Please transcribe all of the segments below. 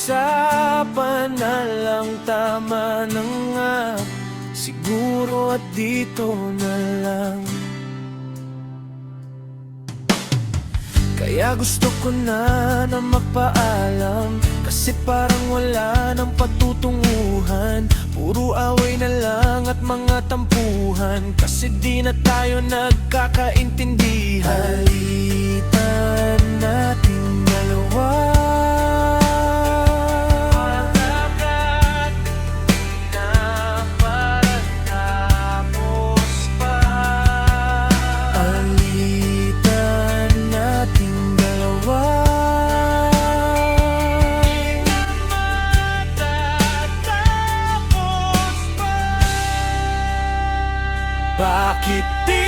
pag-usapan na lang, tama na nga. Siguro at dito na lang. Kaya gusto ko na magpaalam, kasi parang wala nang patutunguhan. Puro away na lang at mga tampuhan, kasi di na tayo nagkakaintindihan. Alitan nating dalawa, bakit di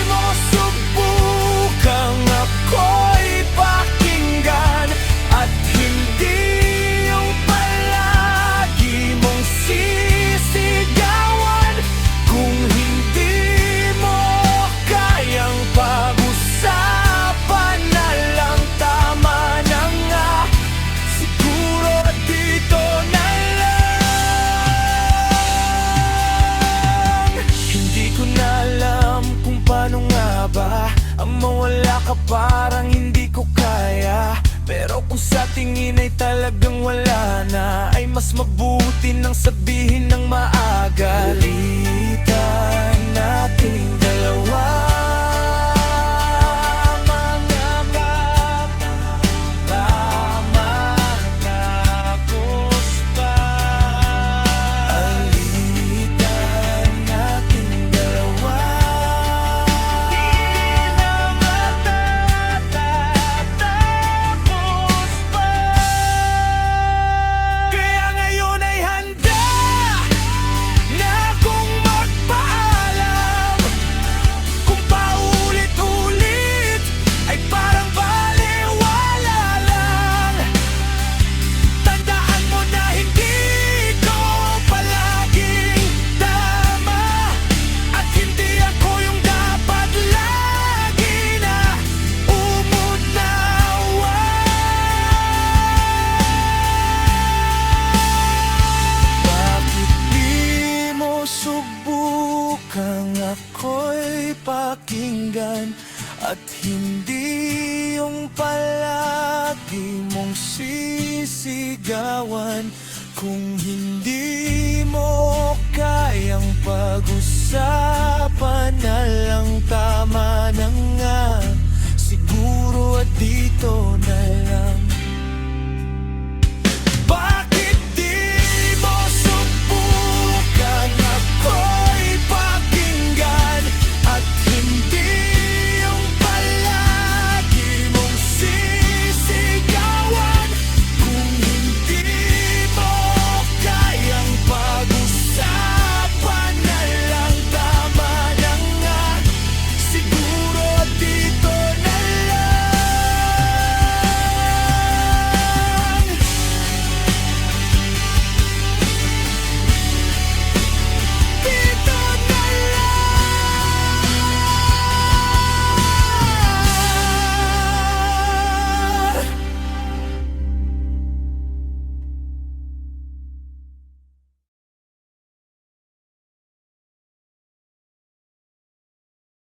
mo subukang ako'y pakinggan, at hindi yung palagi mong sisigawan? Kung hindi mo kayang pag-usapan na lang, tama na nga. Siguro dito na lang. Hindi ko na alam kung paano nga ba ang mawala ka, parang hindi ko kaya. Pero kung sa tingin ay talagang wala na, ay mas mabuti nang sabihin ng maaga. Alitan nating dalawa, mga bata, lamang tapos pa. Alitan nating dalawa, di na matatapos pa. Kaya ngayon ay handa na akong magpaalam. Kung paulit-ulit ay parang baliwala lang, tandaan mo na hindi ko palaging tama, at hindi ako yung dapat lagi na umunawa. Bakit di mo subukang ako'y pakinggan, at hindi yung palagi mong sisigawan? Kung hindi mo kayang pag-usapan na lang, tama na nga. Siguro at dito